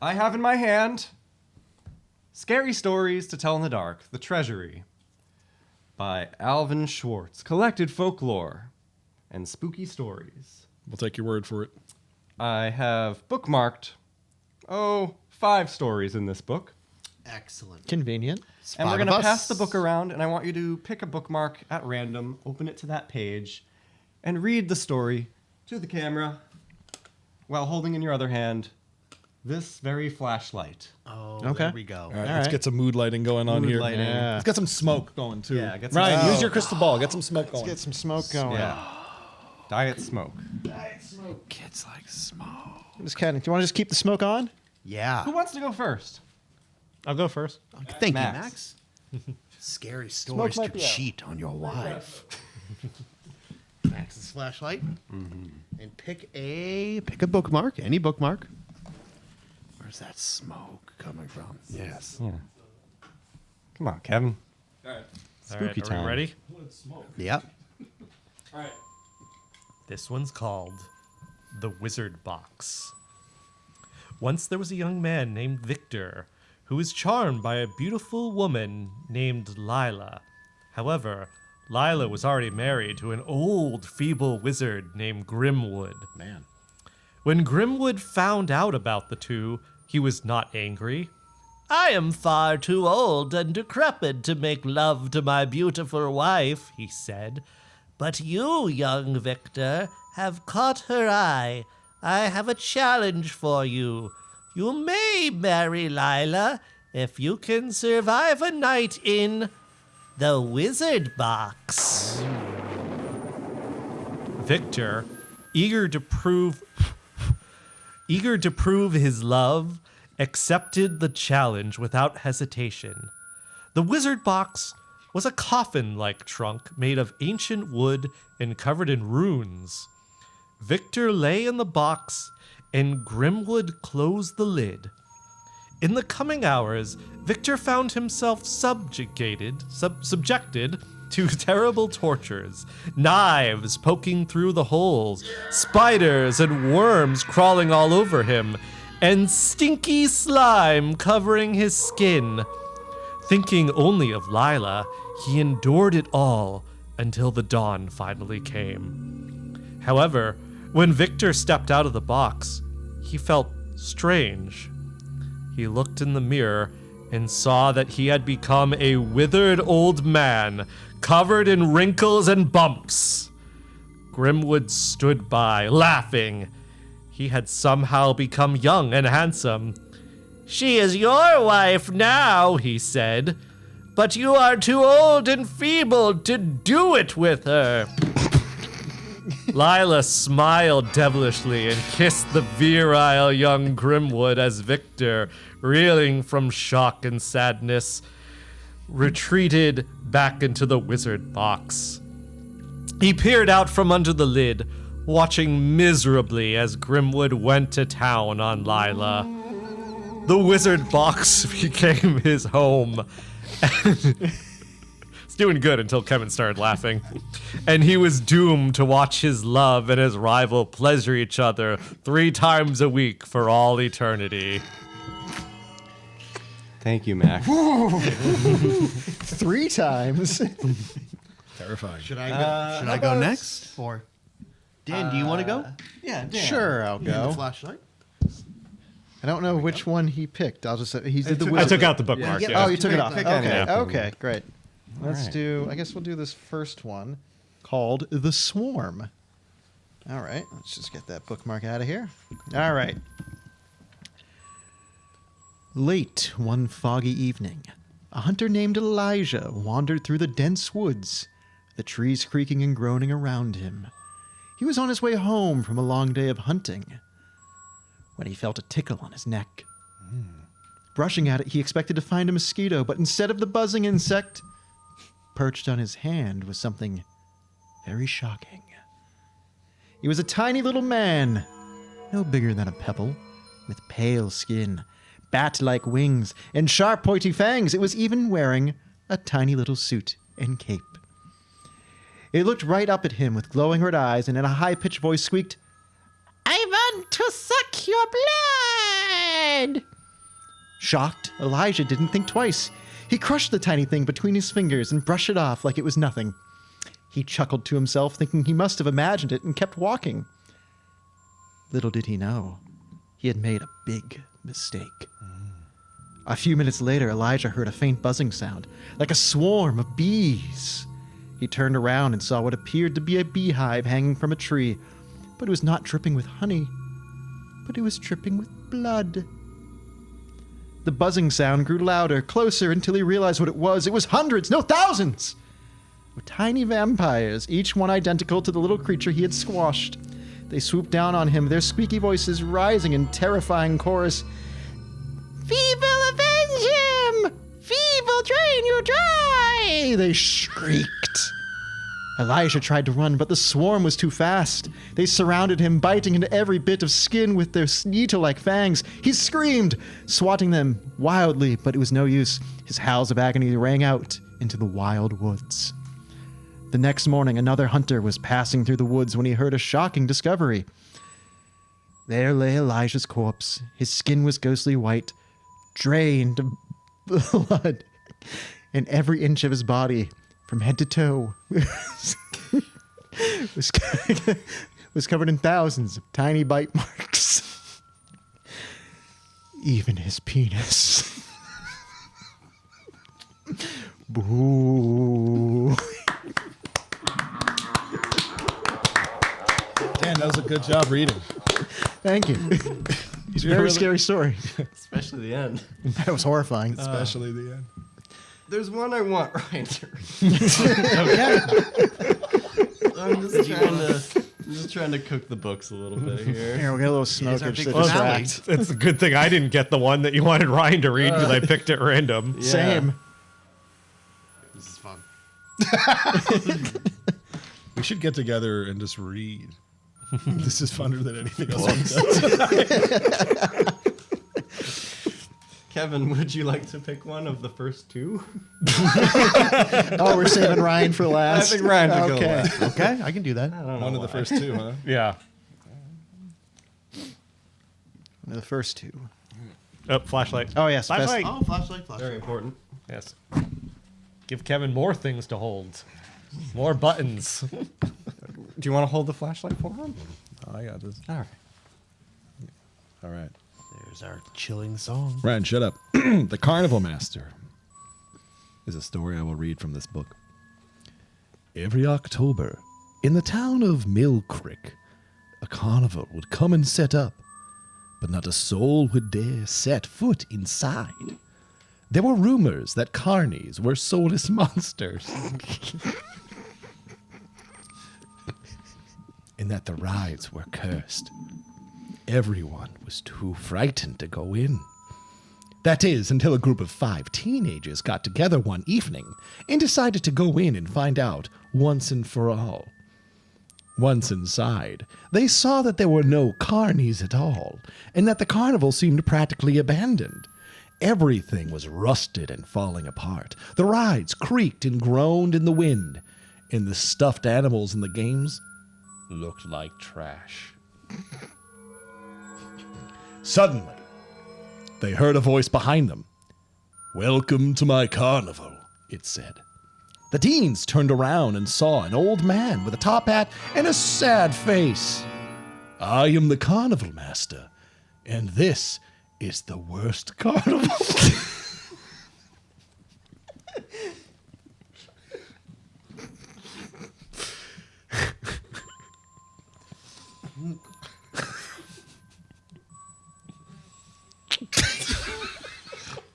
I have in my hand Scary Stories to Tell in the Dark, The Treasury, by Alvin Schwartz. Collected folklore and spooky stories. We'll take your word for it. I have bookmarked, 5 stories in this book. Excellent. Convenient. And we're going to pass the book around, and I want you to pick a bookmark at random, open it to that page, and read the story to the camera while holding in your other hand this very flashlight. Oh, Okay. there we go. All right, let's get some mood lighting going on Mood here. lighting. Yeah. Let's get some smoke going, too. Yeah, get some Ryan, smoke. use your crystal ball. Get some smoke going. Let's get some smoke going. Yeah. Diet smoke. Kids like smoke. Just kind of, do you want to just keep the smoke on? Yeah. Who wants to go first? I'll go first. Thank Max. you, Max. Scary stories might to be out. cheat on your wife. Max's flashlight. And pick a bookmark. Any bookmark. Where's that smoke coming from? Yes. Yeah. Come on, Kevin. All right. Spooky Are time. we ready? Yep. All right. This one's called The Wizard Box. Once there was a young man named Victor who was charmed by a beautiful woman named Lila. However, Lila was already married to an old, feeble wizard named Grimwood. Man. When Grimwood found out about the two, he was not angry. I am far too old and decrepit to make love to my beautiful wife, he said. But you, young Victor, have caught her eye. I have a challenge for you. You may marry Lila if you can survive a night in the Wizard Box. Victor, eager to prove his love, accepted the challenge without hesitation. The Wizard Box was a coffin-like trunk made of ancient wood and covered in runes. Victor lay in the box, and Grimwood closed the lid. In the coming hours, Victor found himself subjected to terrible tortures, knives poking through the holes, spiders and worms crawling all over him, and stinky slime covering his skin. Thinking only of Lila, he endured it all until the dawn finally came. However, when Victor stepped out of the box, he felt strange. He looked in the mirror and saw that he had become a withered old man, covered in wrinkles and bumps. Grimwood stood by, laughing. He had somehow become young and handsome. She is your wife now, he said, but you are too old and feeble to do it with her. Lila smiled devilishly and kissed the virile young Grimwood as Victor, reeling from shock and sadness, retreated back into the wizard box. He peered out from under the lid, watching miserably as Grimwood went to town on Lila. The wizard box became his home. It's doing good until Kevin started laughing. And he was doomed to watch his love and his rival pleasure each other 3 times a week for all eternity. Thank you, Max. 3 times. Terrifying. Should I go next? Or Dan, do you want to go? Yeah, Dan. Sure, I'll And the go. flashlight. I don't know which one he picked. I'll just say he did the took- wizard. I took out the bookmark. Yeah. Oh, you took it off. Pick Okay, any. okay, great. Let's right. do, I guess we'll do this first one called The Swarm. All right, let's just get that bookmark out of here. All right. Late one foggy evening, a hunter named Elijah wandered through the dense woods, the trees creaking and groaning around him. He was on his way home from a long day of hunting when he felt a tickle on his neck. Brushing at it, he expected to find a mosquito, but instead of the buzzing insect, perched on his hand was something very shocking. He was a tiny little man, no bigger than a pebble, with pale skin, bat-like wings, and sharp pointy fangs. It was even wearing a tiny little suit and cape. It looked right up at him with glowing red eyes, and in a high-pitched voice squeaked, "I want to suck your head. Shocked, Elijah didn't think twice. He crushed the tiny thing between his fingers and brushed it off like it was nothing. He chuckled to himself, thinking he must have imagined it, and kept walking. Little did he know, he had made a big mistake. A few minutes later, Elijah heard a faint buzzing sound, like a swarm of bees. He turned around and saw what appeared to be a beehive hanging from a tree, but it was not dripping with honey, but it was dripping with blood. The buzzing sound grew louder, closer, until he realized what it was. It was hundreds, no thousands, of tiny vampires, each one identical to the little creature he had squashed. They swooped down on him, their squeaky voices rising in terrifying chorus. "We will avenge him! We will drain you dry!" they shrieked. Elijah tried to run, but the swarm was too fast. They surrounded him, biting into every bit of skin with their needle-like fangs. He screamed, swatting them wildly, but it was no use. His howls of agony rang out into the wild woods. The next morning, another hunter was passing through the woods when he heard a shocking discovery. There lay Elijah's corpse. His skin was ghostly white, drained of blood, and every inch of his body, from head to toe, was covered in thousands of tiny bite marks. Even his penis. Boo. Dan, that was a good job reading. Thank you. It's a very scary story. Especially the end. That was horrifying. Especially the end. There's one I want Ryan to read. I'm just trying to cook the books a little bit here. Here, we'll get a little smoke our just big to finale. distract. It's a good thing I didn't get the one that you wanted Ryan to read because I picked it random. Yeah. Same. This is fun. We should get together and just read. This is funner than anything else we've done. Kevin, would you like to pick one of the first two? Oh, we're saving Ryan for I last. think Ryan would go Okay. last. Okay, I can do that. I don't know One of the why. first two, huh? Yeah. The first two. Oh, flashlight. Oh, yes. best- Flashlight. Oh, flashlight. Very important. Yes. Give Kevin more things to hold. More buttons. Do you want to hold the flashlight for him? Oh, I got this. All right. All right. There's our chilling song. Ryan, shut up. The Carnival Master is a story I will read from this book. Every October, in the town of Mill Creek, a carnival would come and set up, but not a soul would dare set foot inside. There were rumors that carnies were soulless monsters, and that the rides were cursed. Everyone was too frightened to go in. That is, until a group of 5 teenagers got together one evening and decided to go in and find out once and for all. Once inside, they saw that there were no carnies at all, and that the carnival seemed practically abandoned. Everything was rusted and falling apart. The rides creaked and groaned in the wind, and the stuffed animals in the games looked like trash. Suddenly, they heard a voice behind them. "Welcome to my carnival," it said. The teens turned around and saw an old man with a top hat and a sad face. "I am the Carnival Master, and this is the worst carnival."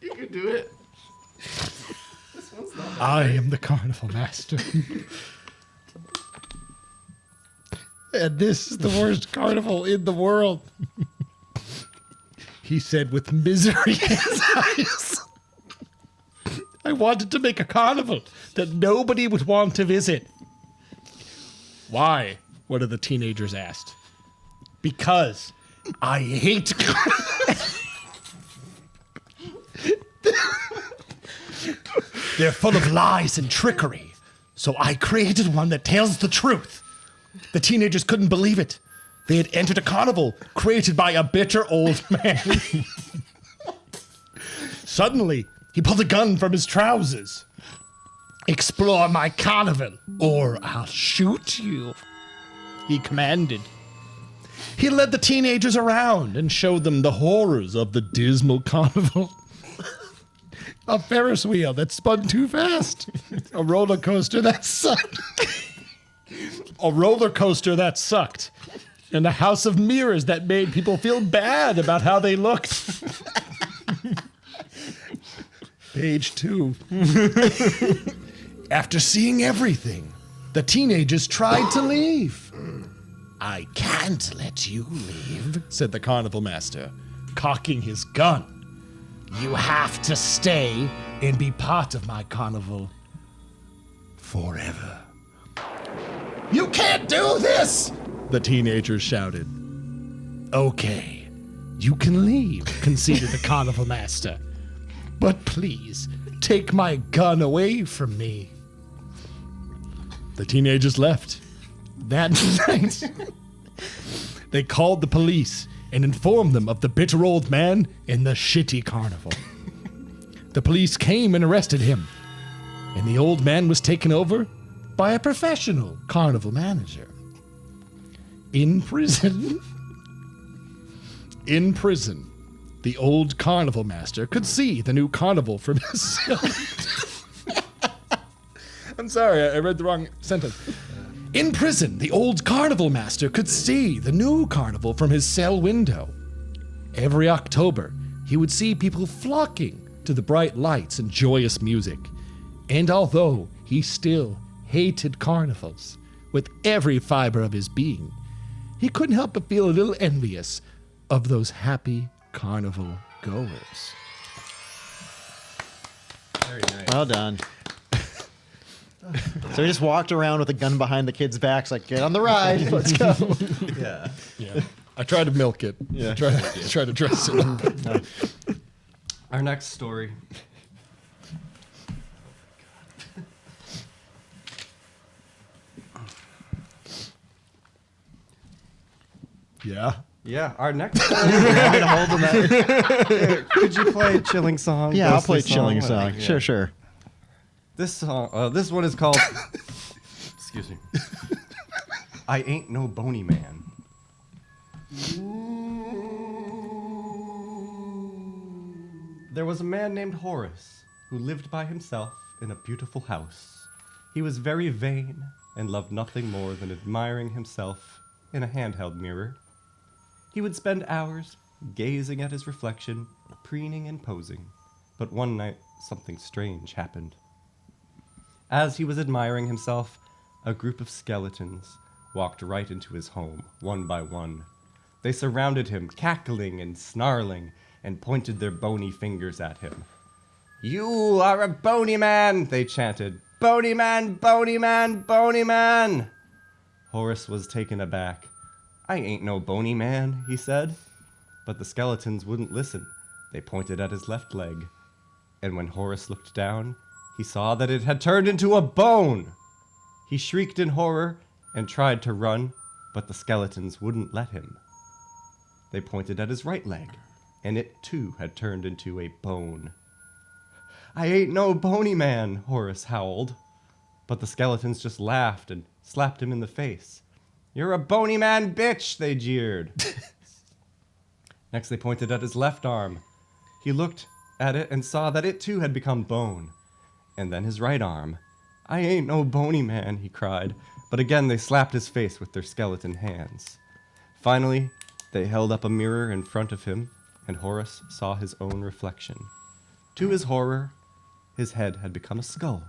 You can do it. I am the Carnival Master. And this is the worst carnival in the world. He said with misery in his eyes. I wanted to make a carnival that nobody would want to visit. Why? One of the teenagers asked. Because I hate carnivals. They're full of lies and trickery. So I created one that tells the truth. The teenagers couldn't believe it. They had entered a carnival created by a bitter old man. Suddenly, he pulled a gun from his trousers. "Explore my carnival, or I'll shoot you," he commanded. He led the teenagers around and showed them the horrors of the dismal carnival. A Ferris wheel that spun too fast. A roller coaster that sucked. A roller coaster that sucked. And a house of mirrors that made people feel bad about how they looked. Page 2. After seeing everything, the teenagers tried to leave. "I can't let you leave," said the Carnival Master, cocking his gun. "You have to stay and be part of my carnival forever." "You can't do this!" the teenagers shouted. "Okay, you can leave," conceded the Carnival Master. "But please, take my gun away from me." The teenagers left. That night, they called the police and informed them of the bitter old man and the shitty carnival. The police came and arrested him, and the old man was taken over by a professional carnival manager. In prison, the old carnival master could see the new carnival from his cell. I'm sorry, I read the wrong sentence. In prison, the old carnival master could see the new carnival from his cell window. Every October, he would see people flocking to the bright lights and joyous music. And although he still hated carnivals with every fiber of his being, he couldn't help but feel a little envious of those happy carnival goers. Very nice. Well done. So he just walked around with a gun behind the kids' backs, like, "Get on the ride, let's go." Yeah. Yeah, I tried to milk it. Yeah. I tried to dress it up. Our next story. Yeah. Yeah, our next story. Could you play Chilling Song? Yeah, I'll Ghostly play Chilling Song. Yeah. Sure, sure. This song, this one is called. Excuse me. I Ain't No Boney Man. There was a man named Horace who lived by himself in a beautiful house. He was very vain and loved nothing more than admiring himself in a handheld mirror. He would spend hours gazing at his reflection, preening and posing. But one night, something strange happened. As he was admiring himself, a group of skeletons walked right into his home, one by one. They surrounded him, cackling and snarling, and pointed their bony fingers at him. "You are a bony man," they chanted. "Bony man, bony man, bony man." Horace was taken aback. "I ain't no bony man," he said. But the skeletons wouldn't listen. They pointed at his left leg. And when Horace looked down, he saw that it had turned into a bone. He shrieked in horror and tried to run, but the skeletons wouldn't let him. They pointed at his right leg, and it too had turned into a bone. "I ain't no bony man," Horace howled. But the skeletons just laughed and slapped him in the face. "You're a bony man, bitch," they jeered. Next they pointed at his left arm. He looked at it and saw that it too had become bone. And then his right arm. "I ain't no bony man," he cried. But again they slapped his face with their skeleton hands. Finally, they held up a mirror in front of him, and Horace saw his own reflection. To his horror, his head had become a skull.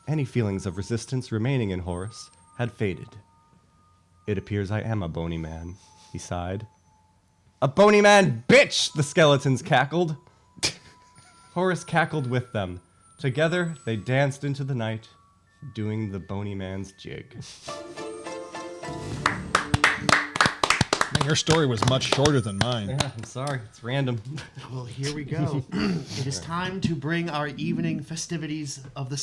Any feelings of resistance remaining in Horace had faded. "It appears I am a bony man," he sighed. "A bony man, bitch!" the skeletons cackled. Horace cackled with them. Together, they danced into the night, doing the bony man's jig. Man, your story was much shorter than mine. Yeah, I'm sorry. It's random. Well, here we go. It is time to bring our evening festivities of the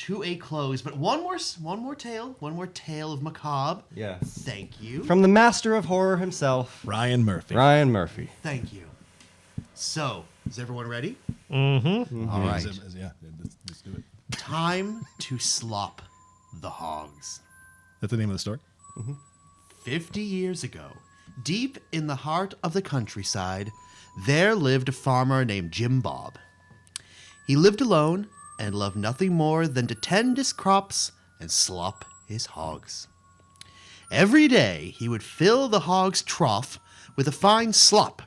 to a close. But one more tale of macabre. Yes. Thank you. From the master of horror himself, Ryan Murphy. Ryan Murphy. Thank you. So, is everyone ready? Mm-hmm. All right. Yeah, let's do it. Time to slop the hogs. That's the name of the story? 50 years ago, deep in the heart of the countryside, there lived a farmer named Jim Bob. He lived alone and loved nothing more than to tend his crops and slop his hogs. Every day he would fill the hogs' trough with a fine slop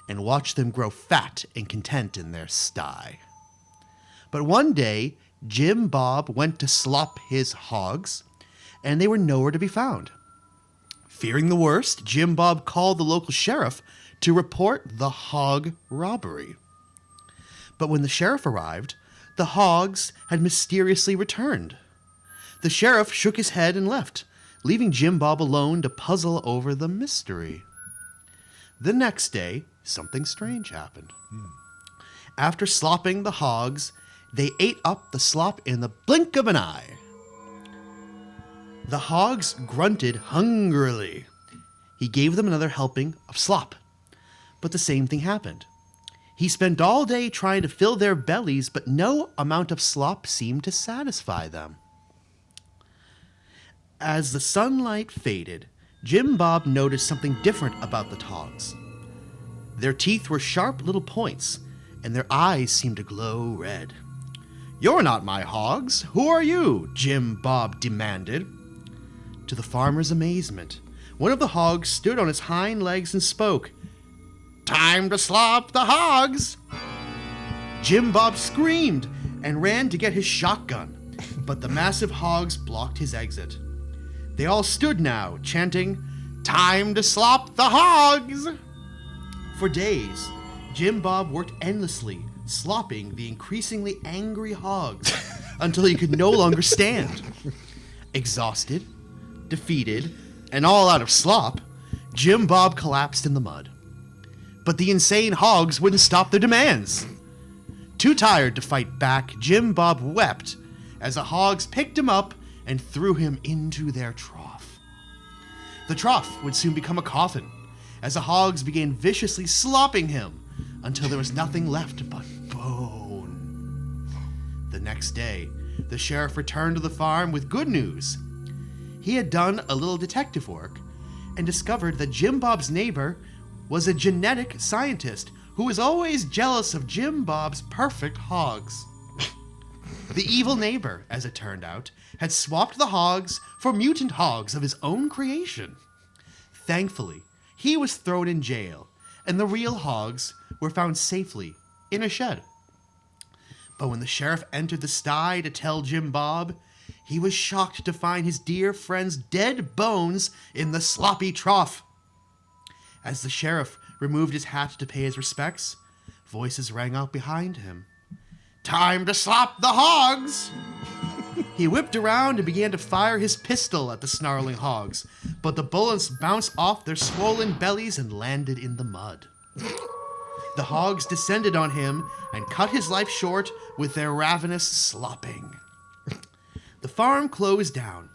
and watch them grow fat and content in their sty. But one day, Jim Bob went to slop his hogs, and they were nowhere to be found. Fearing the worst, Jim Bob called the local sheriff to report the hog robbery. But when the sheriff arrived, the hogs had mysteriously returned. The sheriff shook his head and left, leaving Jim Bob alone to puzzle over the mystery. The next day, something strange happened. After slopping the hogs, they ate up the slop in the blink of an eye. The hogs grunted hungrily. He gave them another helping of slop, but the same thing happened. He spent all day trying to fill their bellies, but no amount of slop seemed to satisfy them. As the sunlight faded, Jim Bob noticed something different about the hogs. Their teeth were sharp little points, and their eyes seemed to glow red. "You're not my hogs. Who are you?" Jim Bob demanded. To the farmer's amazement, one of the hogs stood on his hind legs and spoke. "Time to slop the hogs!" Jim Bob screamed and ran to get his shotgun, but the massive hogs blocked his exit. They all stood now, chanting, "Time to slop the hogs!" For days, Jim Bob worked endlessly, slopping the increasingly angry hogs until he could no longer stand. Exhausted, defeated, and all out of slop, Jim Bob collapsed in the mud. But the insane hogs wouldn't stop their demands. Too tired to fight back, Jim Bob wept as the hogs picked him up and threw him into their trough. The trough would soon become a coffin, as the hogs began viciously slopping him until there was nothing left but bone. The next day, the sheriff returned to the farm with good news. He had done a little detective work and discovered that Jim Bob's neighbor was a genetic scientist who was always jealous of Jim Bob's perfect hogs. The evil neighbor, as it turned out, had swapped the hogs for mutant hogs of his own creation. Thankfully, he was thrown in jail, and the real hogs were found safely in a shed. But when the sheriff entered the sty to tell Jim Bob, he was shocked to find his dear friend's dead bones in the sloppy trough. As the sheriff removed his hat to pay his respects, voices rang out behind him. "Time to slop the hogs!" He whipped around and began to fire his pistol at the snarling hogs, but the bullets bounced off their swollen bellies and landed in the mud. The hogs descended on him and cut his life short with their ravenous slopping. The farm closed down,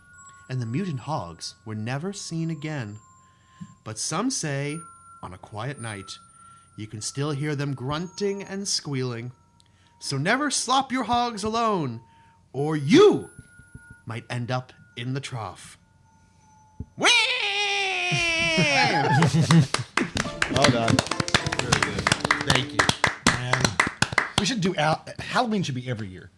and the mutant hogs were never seen again. But some say, on a quiet night, you can still hear them grunting and squealing. So never slop your hogs alone, or you might end up in the trough. Whee! Well done. Very good. Thank you. We should do Halloween should be every year.